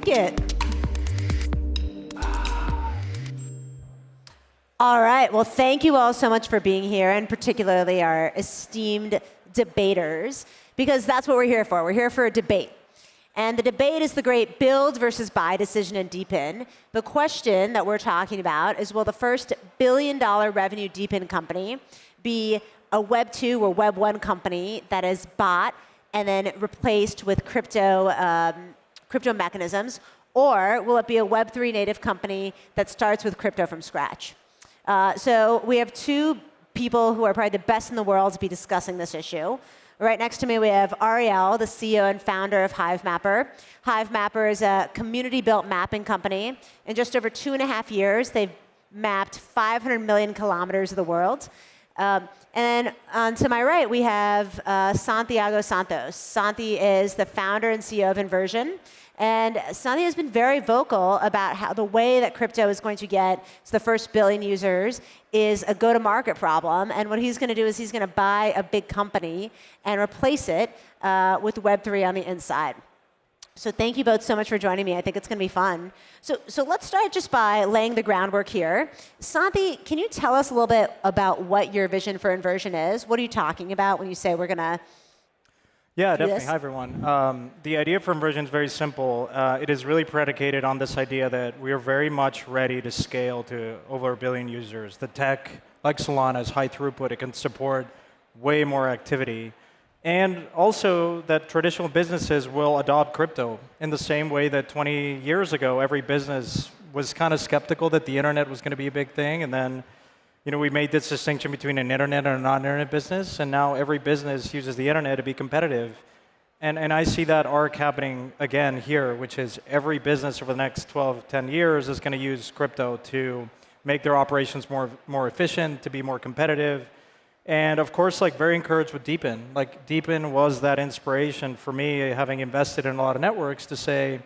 take it. All right, well, thank you all so much for being here, and particularly our esteemed debaters, because that's what we're here for. We're here for a debate. And the debate is the great build versus buy decision in DeepIn. The question that we're talking about is, will the first billion-dollar revenue DeepIn company be a Web 2 or Web 1 company that is bought and then replaced with crypto mechanisms, or will it be a Web 3 native company that starts with crypto from scratch? So we have two people who are probably the best in the world to be discussing this issue. Right next to me, we have Ariel, the CEO and founder of HiveMapper. HiveMapper is a community-built mapping company. In just over 2.5 years, they've mapped 500 million kilometers of the world. And then to my right, we have Santiago Santos. Santi is the founder and CEO of Inversion. And Santi has been very vocal about how the way that crypto is going to get to the first billion users is a go-to-market problem. And what he's going to do is he's going to buy a big company and replace it with Web3 on the inside. So thank you both so much for joining me. I think it's going to be fun. So let's start just by laying the groundwork here. Santi, can you tell us a little bit about what your vision for Inversion is? What are you talking about when you say we're going to Yeah, definitely. Hi, everyone. The idea for Inversion is very simple. It is really predicated on this idea that we are very much ready to scale to over 1 billion users. The tech, like Solana, is high throughput. It can support way more activity. And also that traditional businesses will adopt crypto in the same way that 20 years ago, every business was kind of skeptical that the internet was going to be a big thing. And then we made this distinction between an internet and a non-internet business, and now every business uses the internet to be competitive. And I see that arc happening again here, which is every business over the next 12, 10 years is going to use crypto to make their operations more efficient, to be more competitive. And of course, very encouraged with DeepIn. DeepIn was that inspiration for me, having invested in a lot of networks, to say,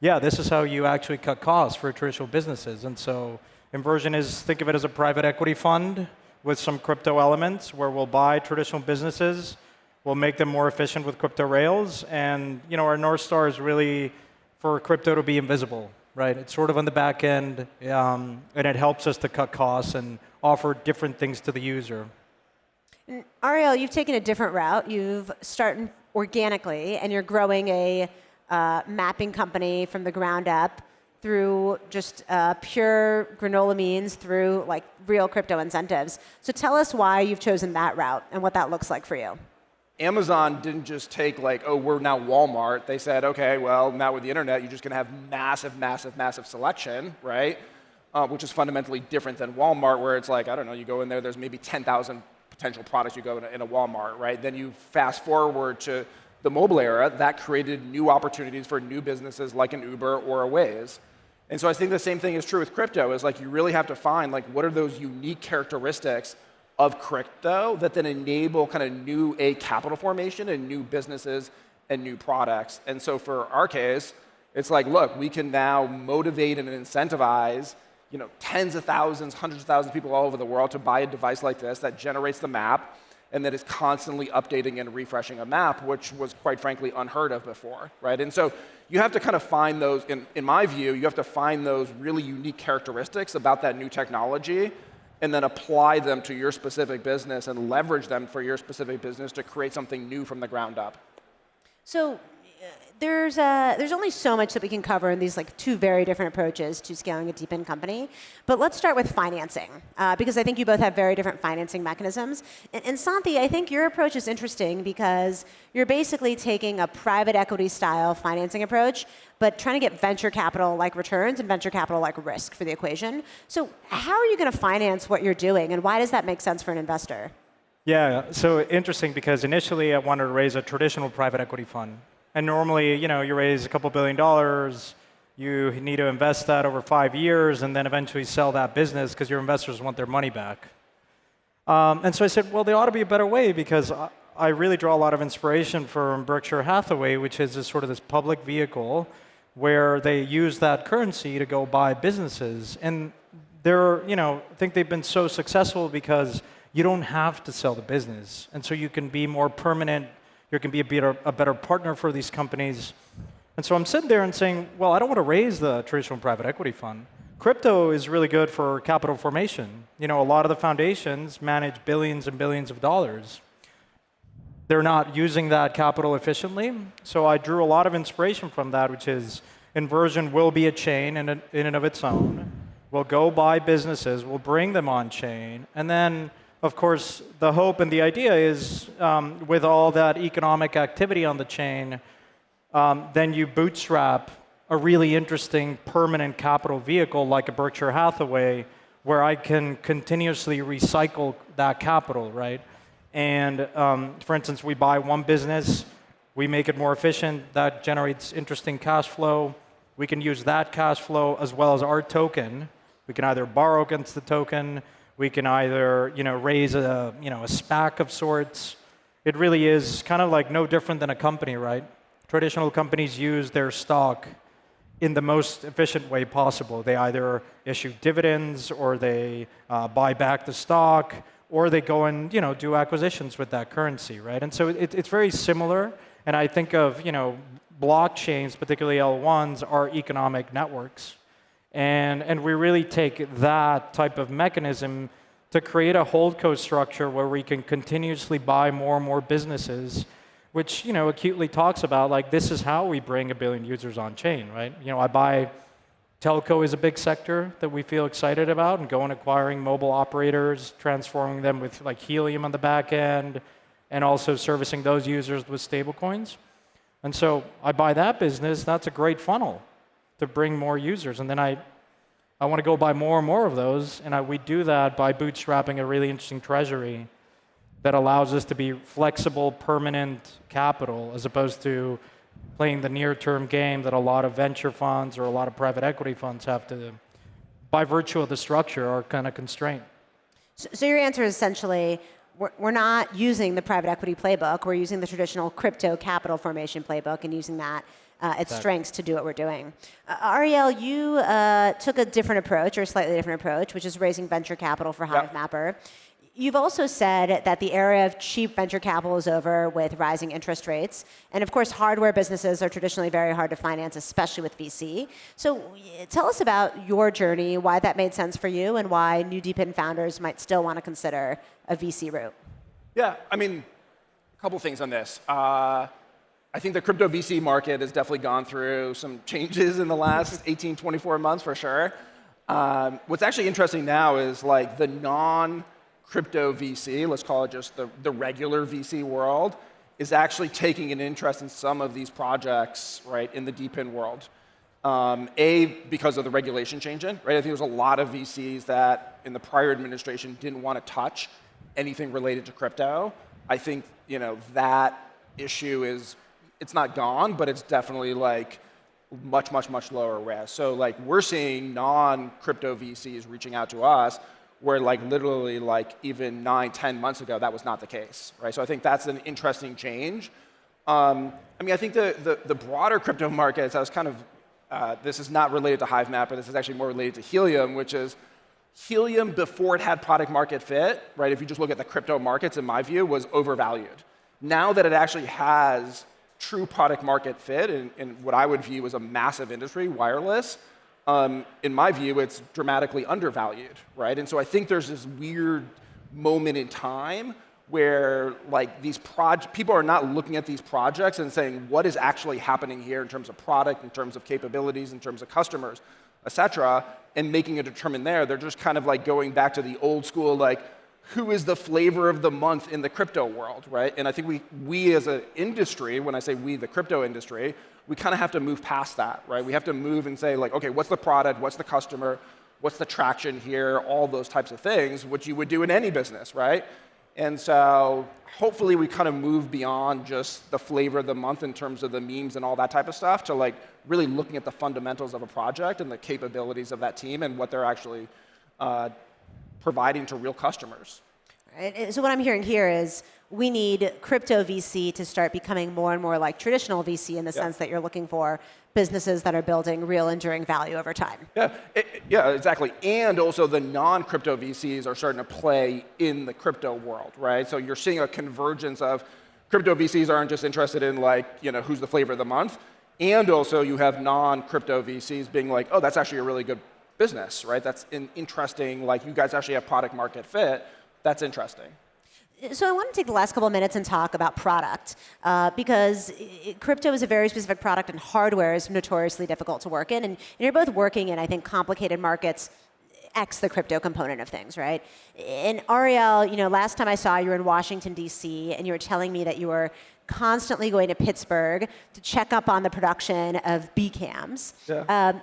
yeah, this is how you actually cut costs for traditional businesses. And so Inversion is, think of it as a private equity fund with some crypto elements where we'll buy traditional businesses, we'll make them more efficient with crypto rails, and our North Star is really for crypto to be invisible, right? It's sort of on the back end, and it helps us to cut costs and offer different things to the user. And Ariel, you've taken a different route. You've started organically, and you're growing a mapping company from the ground up through just pure granola means, through real crypto incentives. So tell us why you've chosen that route and what that looks like for you. Amazon didn't just take oh, we're now Walmart. They said, okay, well, now with the internet, you're just going to have massive, massive, massive selection, right? Which is fundamentally different than Walmart, where it's I don't know, you go in there, there's maybe 10,000 potential products you go in a Walmart, right? Then you fast forward to the mobile era, that created new opportunities for new businesses like an Uber or a Waze. And so I think the same thing is true with crypto, is you really have to find what are those unique characteristics of crypto that then enable kind of new capital formation and new businesses and new products. And so for our case, it's look, we can now motivate and incentivize tens of thousands, hundreds of thousands of people all over the world to buy a device like this that generates the map and that is constantly updating and refreshing a map, which was quite frankly unheard of before, right? And so you have to kind of find those, in my view, you have to find those really unique characteristics about that new technology and then apply them to your specific business and leverage them for your specific business to create something new from the ground up. So there's only so much that we can cover in these two very different approaches to scaling a DeepIn company. But let's start with financing, because I think you both have very different financing mechanisms. And Santi, I think your approach is interesting because you're basically taking a private equity style financing approach, but trying to get venture capital like returns and venture capital like risk for the equation. So how are you going to finance what you're doing, and why does that make sense for an investor? Yeah, so interesting, because initially I wanted to raise a traditional private equity fund. And normally, you raise a couple $1 billion, you need to invest that over 5 years and then eventually sell that business because your investors want their money back. And so I said, well, there ought to be a better way, because I really draw a lot of inspiration from Berkshire Hathaway, which is this public vehicle where they use that currency to go buy businesses. And I think they've been so successful because you don't have to sell the business. And so you can be more permanent. You can be a better partner for these companies. And so I'm sitting there and saying, well, I don't want to raise the traditional private equity fund. Crypto is really good for capital formation. A lot of the foundations manage billions and billions of dollars. They're not using that capital efficiently. So I drew a lot of inspiration from that, which is inversion will be a chain in and of its own. We'll go buy businesses, we'll bring them on chain. And then, of course, the hope and the idea is with all that economic activity on the chain, then you bootstrap a really interesting permanent capital vehicle like a Berkshire Hathaway where I can continuously recycle that capital, right? And for instance, we buy one business, we make it more efficient, that generates interesting cash flow. We can use that cash flow as well as our token. We can either borrow against the token, we can either raise a SPAC of sorts. It really is kind of like no different than a company, right? Traditional companies use their stock in the most efficient way possible. They either issue dividends, or they buy back the stock, or they go and do acquisitions with that currency, right? And so it's very similar. And I think of blockchains, particularly L1s, are economic networks, and we really take that type of mechanism to create a holdco structure where we can continuously buy more and more businesses, which acutely talks about like this is how we bring 1 billion users on chain, right? I buy telco is a big sector that we feel excited about, and go and acquiring mobile operators, transforming them with like helium on the back end, and also servicing those users with stablecoins. And so I buy that business. That's a great funnel to bring more users, and then I want to go buy more and more of those, and we do that by bootstrapping a really interesting treasury that allows us to be flexible, permanent capital, as opposed to playing the near-term game that a lot of venture funds or a lot of private equity funds have to, by virtue of the structure, are kind of constrained. So your answer is essentially, we're not using the private equity playbook. We're using the traditional crypto capital formation playbook and using that its strengths to do what we're doing. Ariel, you took a different approach, or a slightly different approach, which is raising venture capital for HiveMapper. You've also said that the era of cheap venture capital is over with rising interest rates. And of course, hardware businesses are traditionally very hard to finance, especially with VC. So tell us about your journey, why that made sense for you, and why new DeepIn founders might still want to consider a VC route. Yeah, I mean, a couple things on this. I think the crypto VC market has definitely gone through some changes in the last 18, 24 months for sure. What's actually interesting now is like the non-crypto VC, let's call it just the regular VC world, is actually taking an interest in some of these projects, right, in the DeepIn world. Because of the regulation changing, right? I think there's a lot of VCs that in the prior administration didn't want to touch anything related to crypto. I think that issue is, it's not gone, but it's definitely like much, much, much lower risk. So like we're seeing non-crypto VCs reaching out to us, where like literally like even 9, 10 months ago, that was not the case, right? So I think that's an interesting change. I mean, I think the broader crypto markets, I was kind of, this is not related to HiveMapper, this is actually more related to Helium, which is Helium before it had product market fit, right? If you just look at the crypto markets, in my view, was overvalued. Now that it actually has true product market fit in what I would view as a massive industry, wireless, in my view, it's dramatically undervalued, right? And so I think there's this weird moment in time where like these people are not looking at these projects and saying, what is actually happening here in terms of product, in terms of capabilities, in terms of customers, et cetera, and making a determination there. They're just kind of like going back to the old school, like, who is the flavor of the month in the crypto world, right? And I think we as an industry, when I say we, the crypto industry, we kind of have to move past that, right? We have to move and say like, okay, what's the product, what's the customer, what's the traction here, all those types of things, which you would do in any business, right? And so hopefully we kind of move beyond just the flavor of the month in terms of the memes and all that type of stuff to like really looking at the fundamentals of a project and the capabilities of that team and what they're actually providing to real customers. Right. So what I'm hearing here is we need crypto VC to start becoming more and more like traditional VC in the sense that you're looking for businesses that are building real enduring value over time. Yeah, exactly. And also the non-crypto VCs are starting to play in the crypto world, right? So you're seeing a convergence of crypto VCs aren't just interested in like, who's the flavor of the month. And also you have non-crypto VCs being like, oh, that's actually a really good business, right? That's interesting, like you guys actually have product market fit. That's interesting. So I want to take the last couple of minutes and talk about product, because crypto is a very specific product and hardware is notoriously difficult to work in. And you're both working in, I think, complicated markets, X the crypto component of things, right? And Ariel, last time I saw you were in Washington, D.C., and you were telling me that you were constantly going to Pittsburgh to check up on the production of BCAMs. Yeah.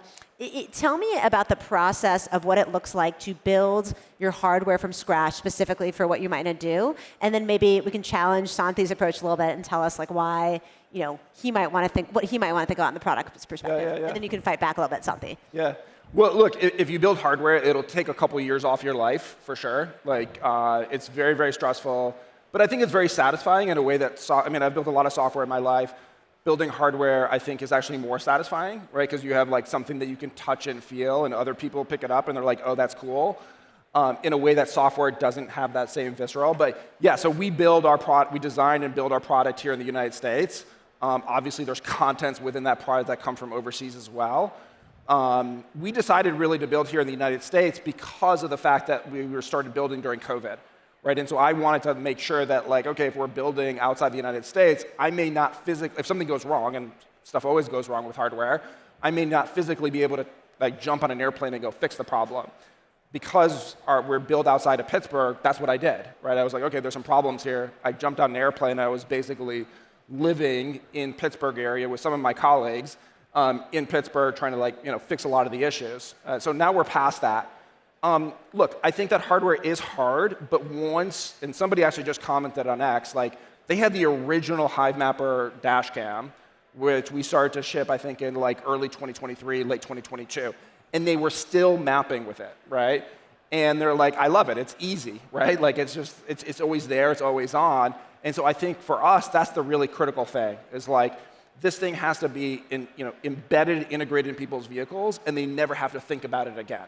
Tell me about the process of what it looks like to build your hardware from scratch specifically for what you might do, and then maybe we can challenge Santi's approach a little bit and tell us why he might want to think about the product perspective, Yeah. and then you can fight back a little bit, Santi. Yeah. Well, look, if you build hardware, it'll take a couple years off your life for sure. It's very, very stressful, but I think it's very satisfying in a way that I've built a lot of software in my life. Building hardware, I think, is actually more satisfying, right? Because you have something that you can touch and feel, and other people pick it up, and they're like, "Oh, that's cool." In a way that software doesn't have that same visceral. But yeah, so we design and build our product here in the United States. Obviously, there's contents within that product that come from overseas as well. We decided really to build here in the United States because of the fact that we were started building during COVID. Right, and so I wanted to make sure that, okay, if we're building outside the United States, I may not physically, if something goes wrong, and stuff always goes wrong with hardware, I may not physically be able to jump on an airplane and go fix the problem. Because we're built outside of Pittsburgh, that's what I did. Right, I was like, okay, there's some problems here. I jumped on an airplane. I was basically living in Pittsburgh area with some of my colleagues in Pittsburgh, trying to fix a lot of the issues. So now we're past that. Look, I think that hardware is hard, but once, and somebody actually just commented on X, they had the original HiveMapper dashcam, which we started to ship, I think, in early 2023, late 2022, and they were still mapping with it, right? And they're like, I love it, it's easy, right? It's always there, it's always on. And so I think for us, that's the really critical thing, is this thing has to be embedded, integrated in people's vehicles, and they never have to think about it again.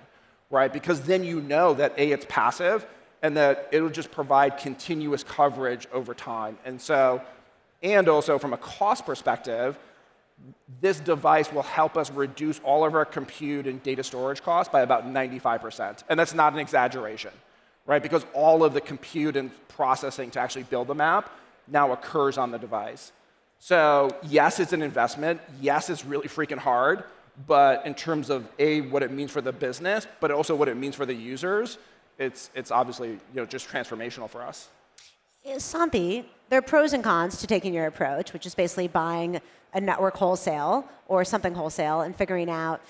Right? Because then you know that it's passive and that it'll just provide continuous coverage over time. And also from a cost perspective, this device will help us reduce all of our compute and data storage costs by about 95%. And that's not an exaggeration, right? Because all of the compute and processing to actually build the map now occurs on the device. So yes, it's an investment. Yes, it's really freaking hard. But in terms of what it means for the business, but also what it means for the users, it's obviously just transformational for us. Santi, there are pros and cons to taking your approach, which is basically buying a network wholesale or something wholesale and figuring out,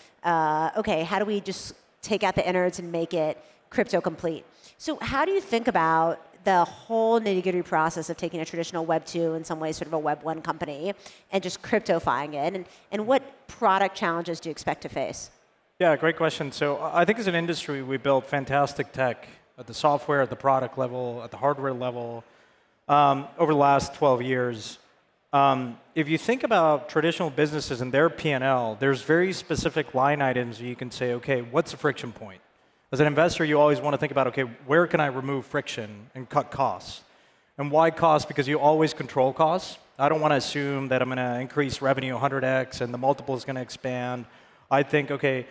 okay, how do we just take out the innards and make it crypto complete? So how do you think about the whole nitty-gritty process of taking a traditional Web 2, in some ways sort of a Web 1 company, and just cryptofying it? And what product challenges do you expect to face? Yeah, great question. So I think as an industry, we built fantastic tech at the software, at the product level, at the hardware level, over the last 12 years. If you think about traditional businesses and their P&L, there's very specific line items where you can say, okay, what's the friction point? As an investor, you always want to think about, okay, where can I remove friction and cut costs? And why costs? Because you always control costs. I don't want to assume that I'm going to increase revenue 100x and the multiple is going to expand. I think the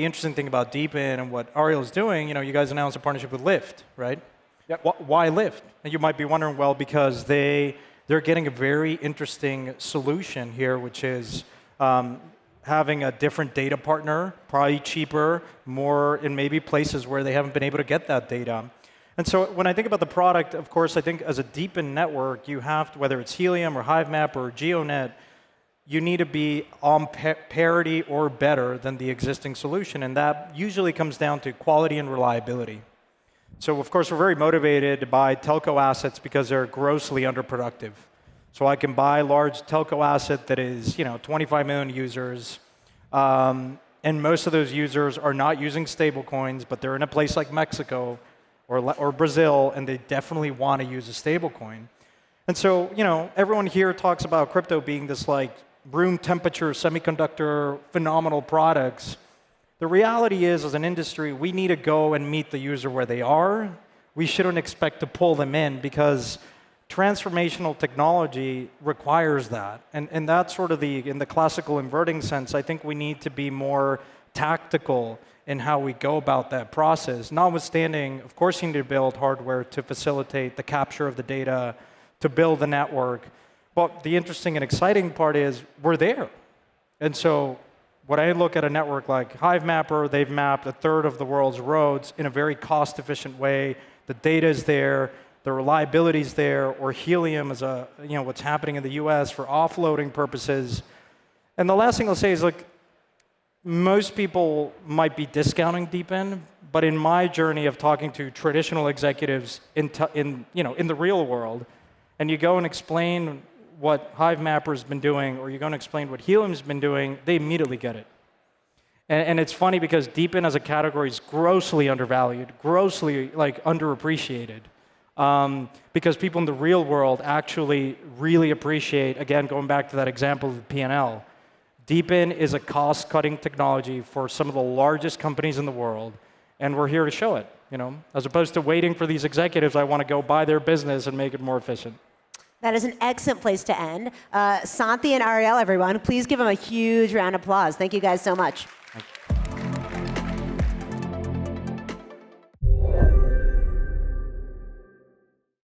interesting thing about Deepin and what Ariel is doing, you guys announced a partnership with Lyft, right? Yep. Why Lyft? And you might be wondering, well, because they're getting a very interesting solution here, which is having a different data partner, probably cheaper, more in maybe places where they haven't been able to get that data. And so when I think about the product, of course, I think as a Deepin network, you have to, whether it's Helium or HiveMap or GeoNet, you need to be on parity or better than the existing solution. And that usually comes down to quality and reliability. So of course, we're very motivated to buy telco assets because they're grossly underproductive. So I can buy a large telco asset that is, 25 million users, and most of those users are not using stablecoins, but they're in a place like Mexico or Brazil, and they definitely want to use a stablecoin. And so, everyone here talks about crypto being this room temperature semiconductor phenomenal products. The reality is, as an industry, we need to go and meet the user where they are. We shouldn't expect to pull them in because transformational technology requires that. And that's sort of in the classical inverting sense, I think we need to be more tactical in how we go about that process. Notwithstanding, of course, you need to build hardware to facilitate the capture of the data, to build the network. But the interesting and exciting part is we're there. And so when I look at a network like HiveMapper, they've mapped 1/3 of the world's roads in a very cost-efficient way. The data is there, the reliability is there, or Helium is what's happening in the US for offloading purposes. And the last thing I'll say is, look, most people might be discounting DeepIn, but in my journey of talking to traditional executives in the real world, and you go and explain what HiveMapper's been doing, or you go and explain what Helium's been doing, they immediately get it. And it's funny because DeepIn as a category is grossly undervalued, grossly underappreciated, because people in the real world actually really appreciate, again, going back to that example of the P&L, DeepIn is a cost-cutting technology for some of the largest companies in the world, and we're here to show it. As opposed to waiting for these executives, I want to go buy their business and make it more efficient. That is an excellent place to end. Santi and Ariel, everyone, please give them a huge round of applause. Thank you guys so much.